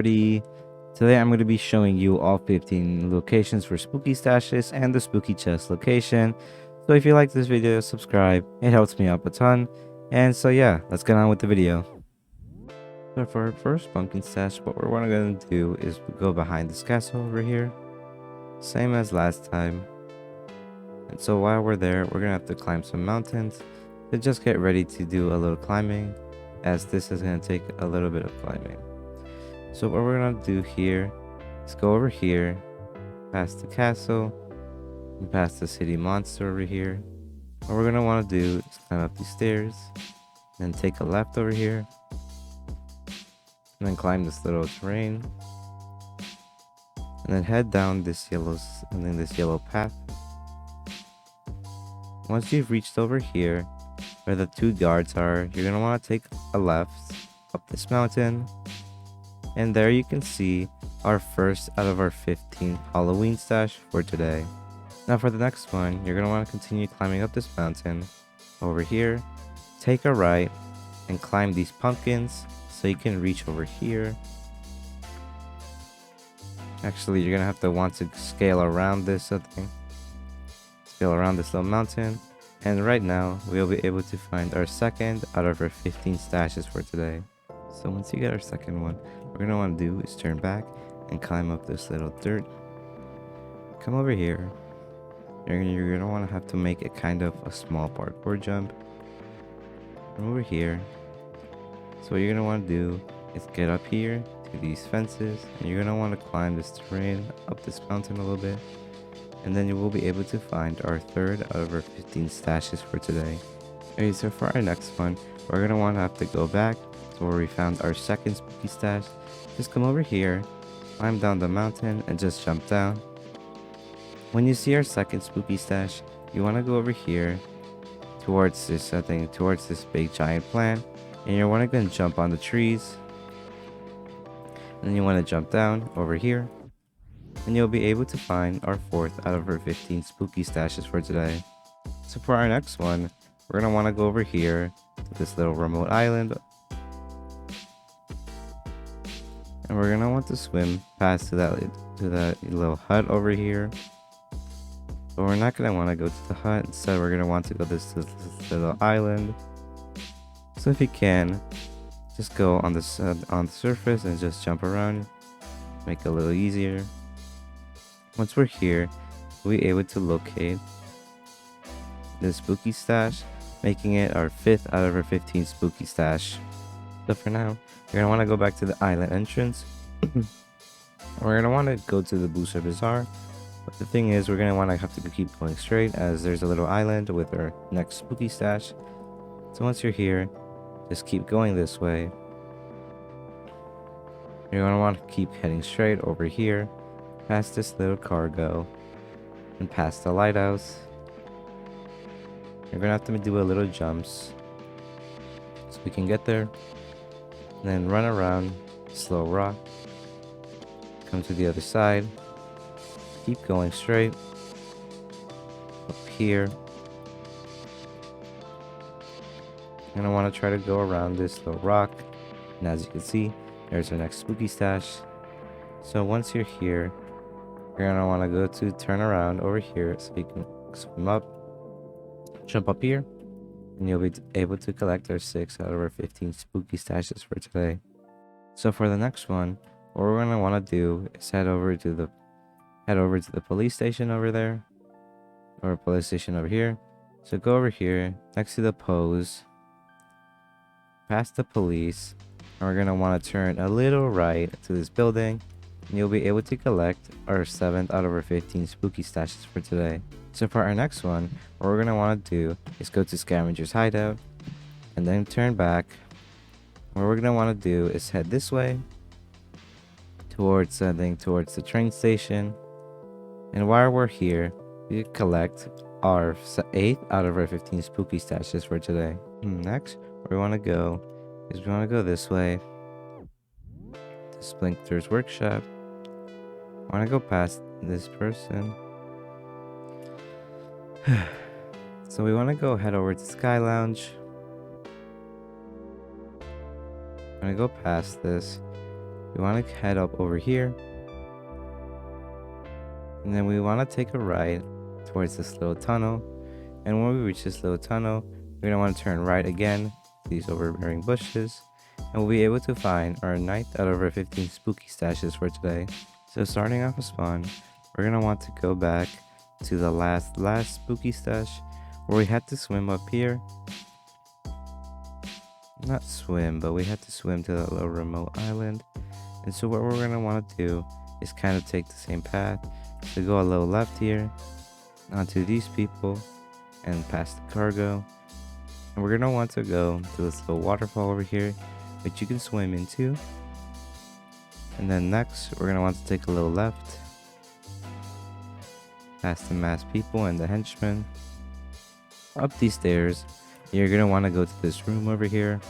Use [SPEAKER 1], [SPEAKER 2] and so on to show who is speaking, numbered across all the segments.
[SPEAKER 1] Today I'm going to be showing you all 15 locations for Spooky Staches and the Spooky Chest location. So if you like this video, subscribe. It helps me out a ton. And so yeah, let's get on with the video. So for our first pumpkin stash, what we're going to do is go behind this castle over here. Same as last time. And so while we're there, we're going to have to climb some mountains. So just get ready to do a little climbing, as this is going to take a little bit of climbing. So what we're gonna do here is go over here, past the castle, and past the city monster over here. What we're gonna want to do is climb up these stairs, then take a left over here, and then climb this little terrain, and then head down this yellow path. Once you've reached over here, where the two guards are, you're gonna want to take a left up this mountain. And there you can see our first out of our 15 Halloween stash for today. Now for the next one, you're going to want to continue climbing up this mountain over here, take a right, and climb these pumpkins so you can reach over here. Actually, you're going to want to scale around this scale around this little mountain. And right now, we'll be able to find our second out of our 15 stashes for today. So once you get our second one, what we're going to want to do is turn back and climb up this little dirt. Come over here. You're going to want to have to make it kind of a small parkour jump. From over here. So what you're going to want to do is get up here to these fences. And you're going to want to climb this terrain up this mountain a little bit. And then you will be able to find our third out of our 15 stashes for today. Okay, so for our next one, we're going to want to have to go back where we found our second spooky stash. Just come over here, climb down the mountain, and just jump down. When you see our second spooky stash, you want to go over here towards this towards this big giant plant, and you want to go and jump on the trees. And then you want to jump down over here, and you'll be able to find our fourth out of our 15 spooky stashes for today. So for our next one, we're gonna want to go over here to this little remote island. And we're gonna want to swim past to that little hut over here. But we're not gonna want to go to the hut. Instead, we're gonna want to go to this little island. So if you can, just go on the surface and just jump around. Make it a little easier. Once we're here, we'll be able to locate this spooky stash, making it our fifth out of our 15 spooky stash. So for now, you're going to want to go back to the island entrance. We're going to want to go to the Booster Bazaar. But the thing is, we're going to have to keep going straight, as there's a little island with our next spooky stash. So once you're here, just keep going this way. You're going to want to keep heading straight over here, past this little cargo, and past the lighthouse. You're going to have to do a little jumps so we can get there. And then run around slow rock, come to the other side, keep going straight up here. You're gonna want to try to go around this little rock, and as you can see, there's our next spooky stash. So once you're here, you're gonna want to go to turn around over here so you can swim up, jump up here, and you'll be able to collect our 6 out of our 15 spooky stashes for today. So for the next one, what we're going to want to do is head over to the police station over there, or police station over here. So go over here next to the pose, past the police, and we're going to want to turn a little right to this building, and you'll be able to collect our 7th out of our 15 spooky stashes for today. So for our next one, what we're going to want to do is go to Scavenger's Hideout, and then turn back. What we're going to want to do is head this way, towards the train station. And while we're here, we collect our 8th out of our 15 spooky stashes for today. Next, where we want to go is we want to go this way, to Splinter's workshop. I want to go past this person. So we want to go head over to Sky Lounge. I'm gonna go past this, we want to head up over here, and then we want to take a right towards this little tunnel. And when we reach this little tunnel, we're going to want to turn right again, these overbearing bushes, and we'll be able to find our 9th out of our 15 spooky stashes for today. So starting off a spawn, we're going to want to go back to the last spooky stash where we had to swim up here. Not swim, but we had to swim to that little remote island. And so what we're going to want to do is kind of take the same path. So go a little left here onto these people and past the cargo. And we're going to want to go to this little waterfall over here, which you can swim into. And then next, we're going to want to take a little left past the masked people and the henchmen. Up these stairs, you're going to want to go to this room over here.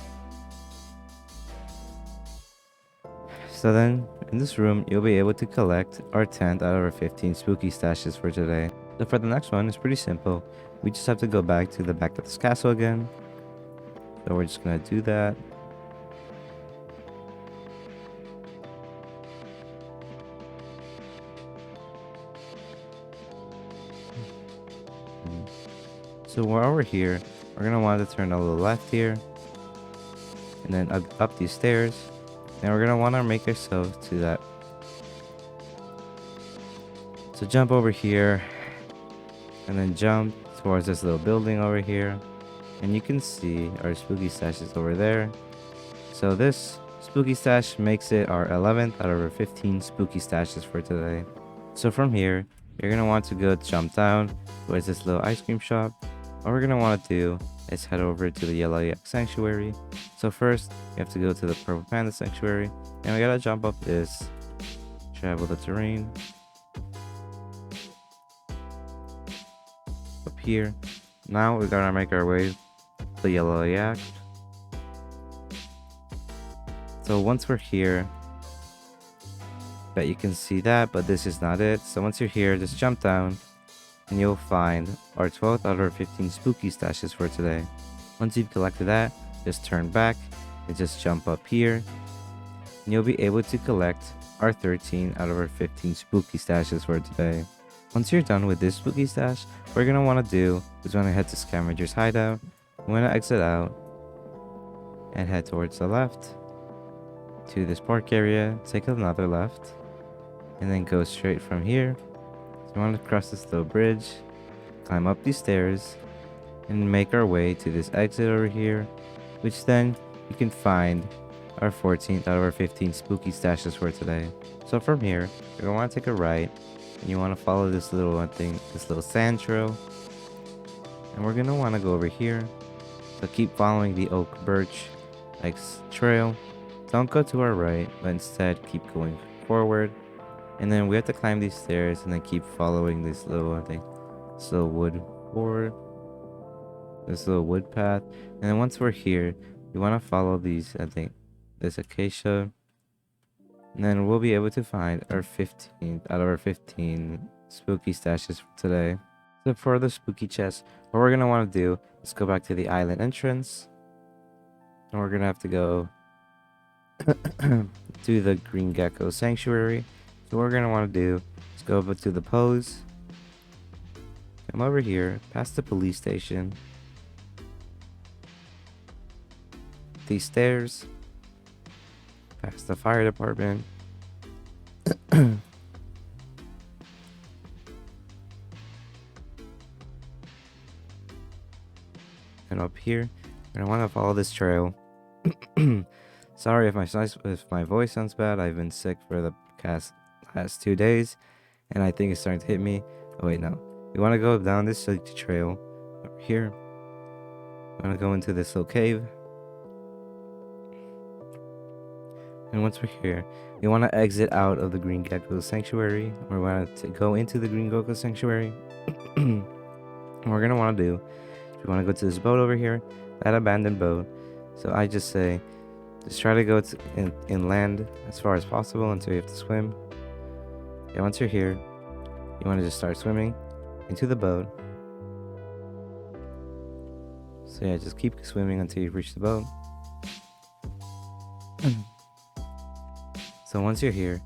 [SPEAKER 1] So then, in this room, you'll be able to collect our 10th out of our 15 spooky stashes for today. So for the next one, it's pretty simple. We just have to go back to the back of this castle again. So we're just going to do that. So while we're here, we're going to want to turn a little left here. And then up these stairs. And we're going to want to make ourselves to that. So jump over here. And then jump towards this little building over here. And you can see our spooky stashes over there. So this spooky stash makes it our 11th out of our 15 spooky stashes for today. So from here, you're going to want to go jump down towards this little ice cream shop. What we're going to want to do is head over to the Yellow Yak Sanctuary. So first, you have to go to the Purple Panda Sanctuary. And we got to jump up this, travel the terrain. Up here. Now we're going to make our way to the Yellow Yak. So once we're here, bet you can see that, but this is not it. So once you're here, just jump down. And you'll find our 12th out of our 15 spooky stashes for today. Once you've collected that, just turn back and just jump up here. And you'll be able to collect our 13 out of our 15 spooky stashes for today. Once you're done with this spooky stash, what we're going to want to do is want to head to Scavenger's Hideout. We're going to exit out and head towards the left to this park area, take another left, and then go straight from here. So we want to cross this little bridge, climb up these stairs, and make our way to this exit over here, which then you can find our 14th out of our 15 spooky stashes for today. So from here, you're going to want to take a right, and you want to follow this little this little sand trail. And we're going to want to go over here. So keep following the oak birch trail. Don't go to our right, but instead keep going forward. And then we have to climb these stairs and then keep following this little, this little wood board, this little wood path. And then once we're here, we want to follow these, this acacia. And then we'll be able to find our 15th out of our 15 spooky stashes for today. So for the spooky chest, what we're going to want to do is go back to the island entrance. And we're going to have to go to the Green Gecko Sanctuary. So what we're going to want to do is go over to the pose, come over here, past the police station, these stairs, past the fire department, and up here. We're going to want to follow this trail. Sorry if my voice sounds bad. I've been sick for the last 2 days, and I think it's starting to hit me. Oh wait, no. We want to go down this trail over here. We want to go into this little cave, and once we're here, we want to exit out of the Green Gecko Sanctuary. We want to go into the Green Gecko Sanctuary. And we're gonna want to do, we want to go to this boat over here, that abandoned boat. So I just say, just try to go inland as far as possible until you have to swim. Yeah, once you're here, you want to just start swimming into the boat. So yeah, just keep swimming until you reach the boat. So once you're here,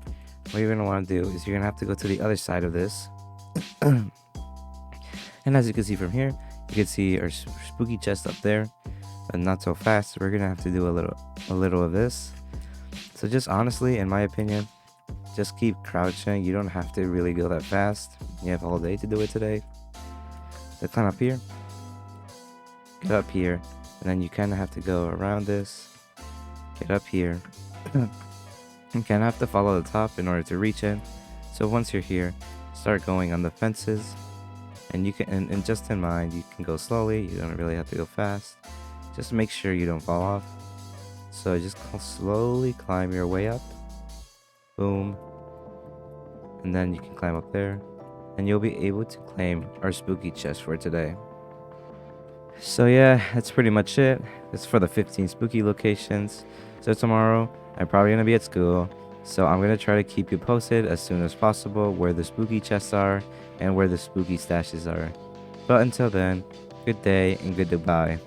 [SPEAKER 1] what you're gonna want to do is you're gonna have to go to the other side of this. And as you can see from here, you can see our spooky chest up there, but not so fast. We're gonna have to do a little of this. So just honestly, in my opinion, just keep crouching. You don't have to really go that fast. You have all day to do it today. So climb up here, get up here, and then you kind of have to go around this, get up here. You kind of have to follow the top in order to reach it. So once you're here, start going on the fences, and you can, and just in mind, you can go slowly. You don't really have to go fast. Just make sure you don't fall off. So just slowly climb your way up. Boom. And then you can climb up there, and you'll be able to claim our spooky chest for today. So yeah, that's pretty much it. It's for the 15 spooky locations. So tomorrow, I'm probably going to be at school. So I'm going to try to keep you posted as soon as possible where the spooky chests are and where the spooky stashes are. But until then, good day and goodbye.